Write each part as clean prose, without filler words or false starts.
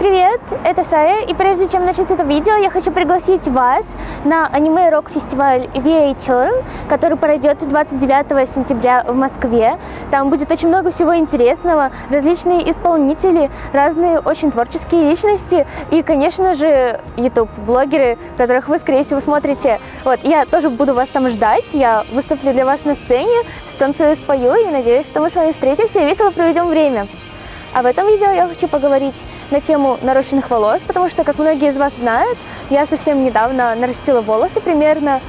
Привет, это Сая, и прежде чем начать это видео, я хочу пригласить вас на аниме-рок-фестиваль VA-Turn, который пройдет 29 сентября в Москве. Там будет очень много всего интересного, различные исполнители, разные очень творческие личности и, конечно же, YouTube-блогеры, которых вы, скорее всего, смотрите. Вот, я тоже буду вас там ждать, я выступлю для вас на сцене, станцую, спою и надеюсь, что мы с вами встретимся и весело проведем время. А в этом видео я хочу поговорить на тему нарощенных волос, потому что, как многие из вас знают, я совсем недавно нарастила волосы, примерно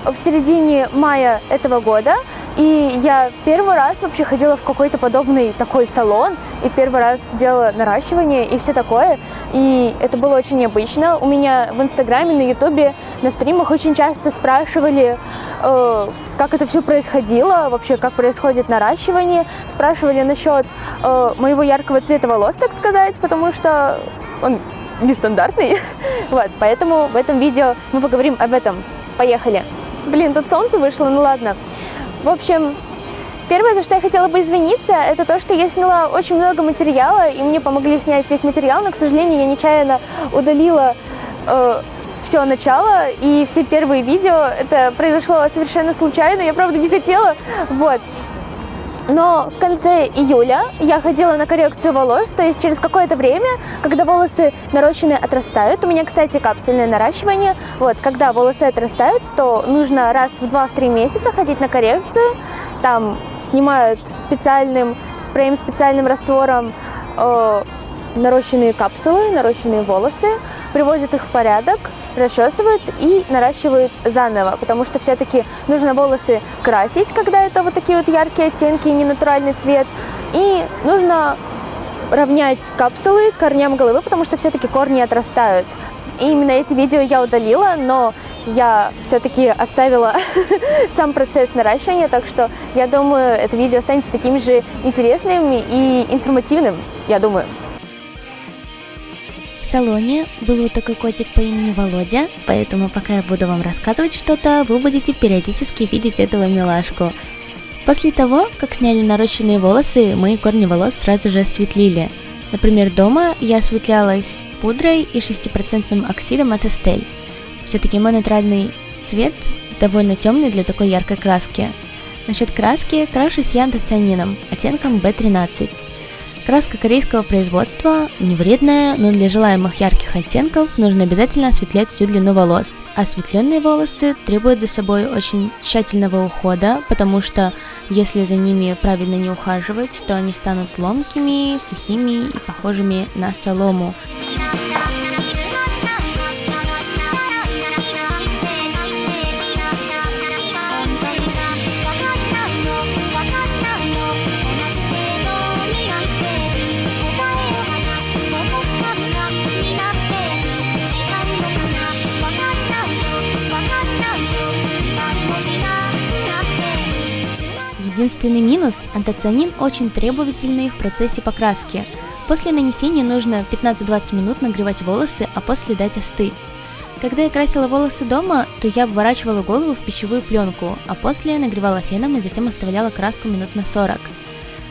в середине мая этого года. И я первый раз вообще ходила в какой-то подобный такой салон, и первый раз делала наращивание и все такое. И это было очень необычно. У меня в Инстаграме, на Ютубе, на стримах очень часто спрашивали, как это все происходило, вообще как происходит наращивание. Спрашивали насчет моего яркого цвета волос, так сказать, потому что он нестандартный. Вот, поэтому в этом видео мы поговорим об этом. Поехали. Блин, тут солнце вышло, ну ладно. В общем, первое, за что я хотела бы извиниться, это то, что я сняла очень много материала, и мне помогли снять весь материал, но, к сожалению, я нечаянно удалила все начало и все первые видео. Это произошло совершенно случайно, я правда не хотела, вот. Но в конце июля я ходила на коррекцию волос, то есть через какое-то время, когда волосы нарощенные отрастают. У меня, кстати, капсульное наращивание. Вот, когда волосы отрастают, то нужно раз в 2-3 месяца ходить на коррекцию. Там снимают специальным спреем, специальным раствором нарощенные капсулы, нарощенные волосы, приводят их в порядок, расчесывают и наращивают заново, потому что все-таки нужно волосы красить, когда это вот такие вот яркие оттенки, ненатуральный цвет, и нужно равнять капсулы к корням головы, потому что все-таки корни отрастают. И именно эти видео я удалила, но я все-таки оставила сам процесс наращивания, так что я думаю, это видео останется таким же интересным и информативным, я думаю. В салоне был вот такой котик по имени Володя, поэтому пока я буду вам рассказывать что-то, вы будете периодически видеть этого милашку. После того, как сняли нарощенные волосы, мои корни волос сразу же осветлили. Например, дома я осветлялась пудрой и 6% оксидом от Estelle. Все-таки мой натуральный цвет довольно темный для такой яркой краски. Насчет краски крашусь я антоцианином, оттенком B13. Краска корейского производства, не вредная, но для желаемых ярких оттенков нужно обязательно осветлять всю длину волос. Осветленные волосы требуют за собой очень тщательного ухода, потому что если за ними правильно не ухаживать, то они станут ломкими, сухими и похожими на солому. Единственный минус – антоцианин очень требовательный в процессе покраски. После нанесения нужно 15-20 минут нагревать волосы, а после дать остыть. Когда я красила волосы дома, то я обворачивала голову в пищевую пленку, а после нагревала феном и затем оставляла краску минут на 40.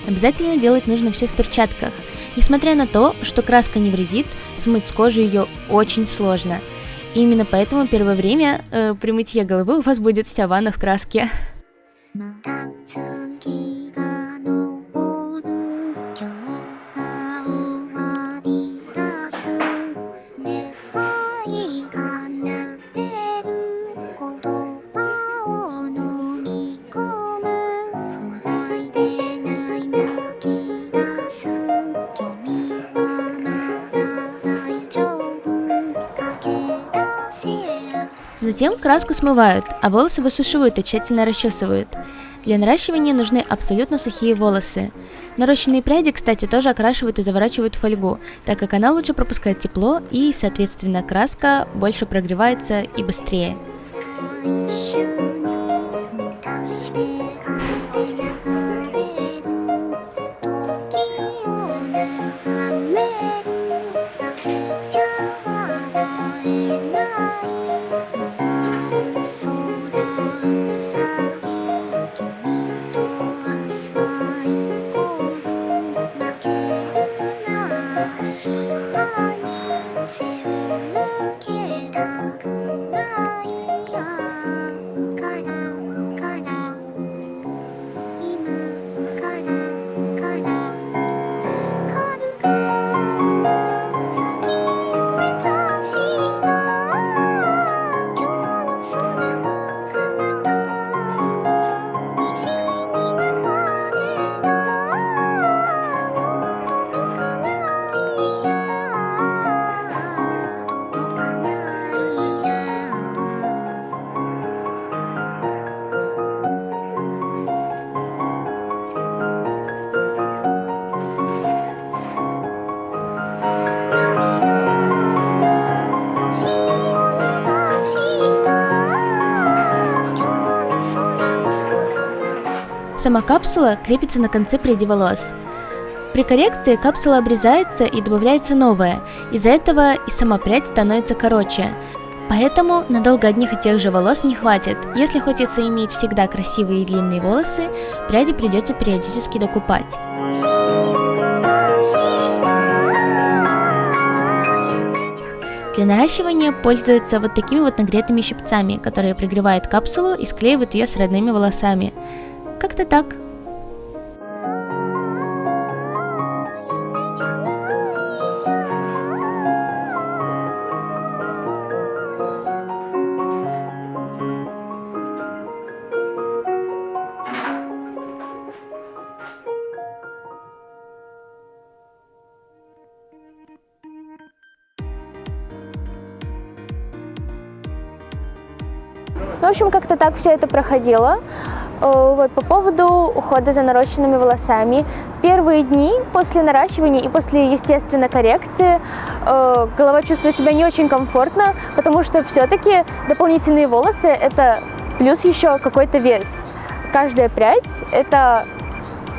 Обязательно делать нужно все в перчатках. Несмотря на то, что краска не вредит, смыть с кожи ее очень сложно. И именно поэтому первое время при мытье головы у вас будет вся ванна в краске. Затем краску смывают, а волосы высушивают и тщательно расчесывают. Для наращивания нужны абсолютно сухие волосы. Нарощенные пряди, кстати, тоже окрашивают и заворачивают в фольгу, так как она лучше пропускает тепло и, соответственно, краска больше прогревается и быстрее. Сама капсула крепится на конце пряди волос. При коррекции капсула обрезается и добавляется новая, из-за этого и сама прядь становится короче. Поэтому надолго одних и тех же волос не хватит. Если хочется иметь всегда красивые и длинные волосы, пряди придется периодически докупать. Для наращивания пользуются вот такими вот нагретыми щипцами, которые пригревают капсулу и склеивают ее с родными волосами. Как-то так. В общем, как-то так все это проходило. Вот, по поводу ухода за нарощенными волосами. Первые дни после наращивания и после естественной коррекции голова чувствует себя не очень комфортно, потому что все-таки дополнительные волосы – это плюс еще какой-то вес. Каждая прядь – это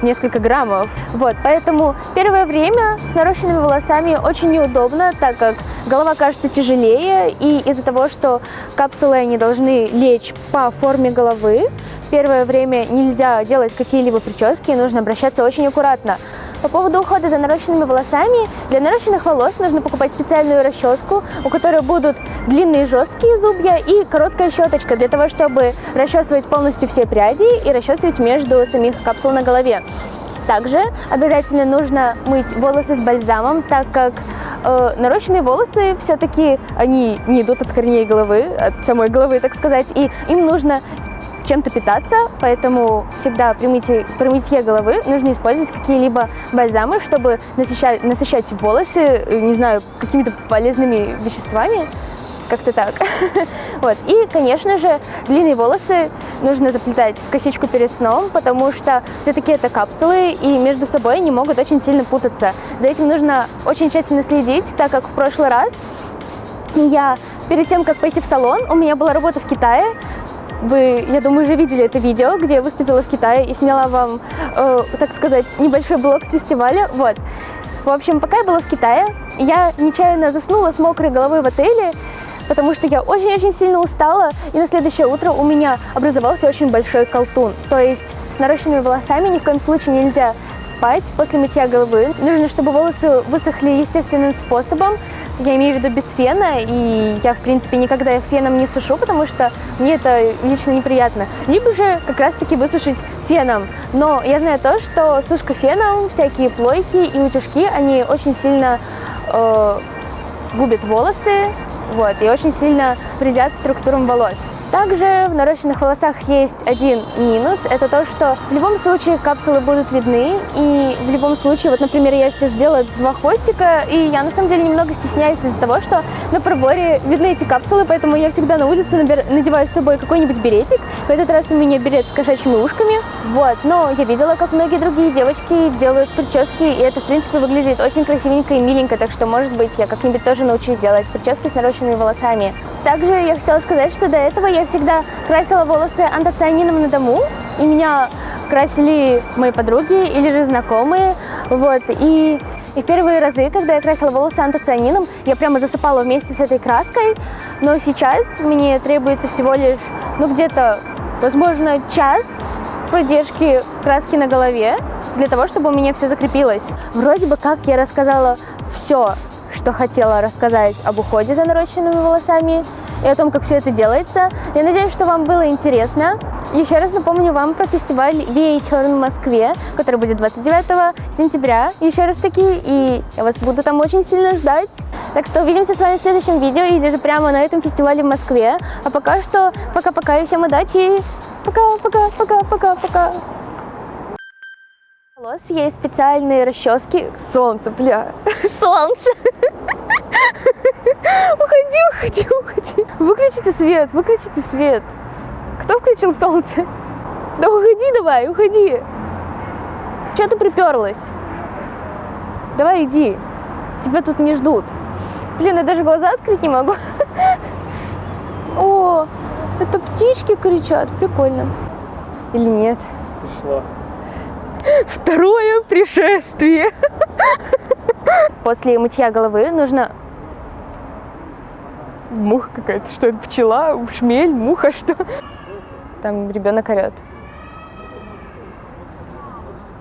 несколько граммов. Вот, поэтому первое время с нарощенными волосами очень неудобно, так как голова кажется тяжелее, и из-за того, что капсулы они должны лечь по форме головы, первое время нельзя делать какие-либо прически, нужно обращаться очень аккуратно. По поводу ухода за нарощенными волосами, для нарощенных волос нужно покупать специальную расческу, у которой будут длинные жесткие зубья и короткая щеточка, для того, чтобы расчесывать полностью все пряди и расчесывать между самих капсул на голове. Также обязательно нужно мыть волосы с бальзамом, так как нарощенные волосы все-таки они не идут от корней головы, от самой головы, так сказать, и им нужно чем-то питаться, поэтому всегда при мытье головы нужно использовать какие-либо бальзамы, чтобы насыщать волосы, не знаю, какими-то полезными веществами, как-то так. Вот. И, конечно же, длинные волосы нужно заплетать в косичку перед сном, потому что все-таки это капсулы, и между собой они могут очень сильно путаться. За этим нужно очень тщательно следить, так как в прошлый раз я перед тем, как пойти в салон, у меня была работа в Китае. Вы, я думаю, уже видели это видео, где я выступила в Китае и сняла вам, так сказать, небольшой блог с фестиваля. Вот. В общем, пока я была в Китае, я нечаянно заснула с мокрой головой в отеле, потому что я очень-очень сильно устала, и на следующее утро у меня образовался очень большой колтун. То есть с нарощенными волосами ни в коем случае нельзя спать после мытья головы. Нужно, чтобы волосы высохли естественным способом. Я имею в виду без фена, и я, в принципе, никогда их феном не сушу, потому что мне это лично неприятно. Либо же как раз-таки высушить феном. Но я знаю то, что сушка феном, всякие плойки и утюжки, они очень сильно губят волосы, вот, и очень сильно вредят структурам волос. Также в нарощенных волосах есть один минус, это то, что в любом случае капсулы будут видны, и в любом случае, вот, например, я сейчас сделала 2 хвостика, и я на самом деле немного стесняюсь из-за того, что на проборе видны эти капсулы, поэтому я всегда на улицу надеваю с собой какой-нибудь беретик. В этот раз у меня берет с кошачьими ушками, вот, но я видела, как многие другие девочки делают прически, и это, в принципе, выглядит очень красивенько и миленько, так что, может быть, я как-нибудь тоже научусь делать прически с нарощенными волосами. Также я хотела сказать, что до этого я всегда красила волосы антоцианином на дому, и меня красили мои подруги или же знакомые, вот, и в первые разы, когда я красила волосы антоцианином, я прямо засыпала вместе с этой краской, но сейчас мне требуется всего лишь, где-то, возможно, час продержки краски на голове, для того, чтобы у меня все закрепилось. Вроде бы как я рассказала все, что хотела рассказать об уходе за нарощенными волосами и о том, как все это делается. Я надеюсь, что вам было интересно. Еще раз напомню вам про фестиваль VA-Turn в Москве, который будет 29 сентября. Еще раз таки, и я вас буду там очень сильно ждать. Так что увидимся с вами в следующем видео или же прямо на этом фестивале в Москве. А пока что, пока-пока и всем удачи! Пока-пока-пока-пока-пока! У волос есть специальные расчески. Солнце, бля! Солнце! Уходи! Выключите свет! Кто включил солнце? Да уходи! Чего ты приперлась? Давай иди. Тебя тут не ждут. Блин, я даже глаза открыть не могу. О, это птички кричат. Прикольно. Или нет? Пришла. Второе пришествие. После мытья головы нужно... Муха какая-то. Что это? Пчела? Шмель? Муха? Что? Там ребенок орет.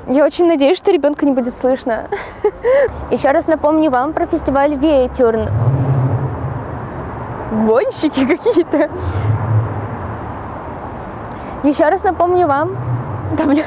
Я очень надеюсь, что ребенка не будет слышно. Еще раз напомню вам про фестиваль VA-Turn. Гонщики какие-то. Еще раз напомню вам... Да, бля.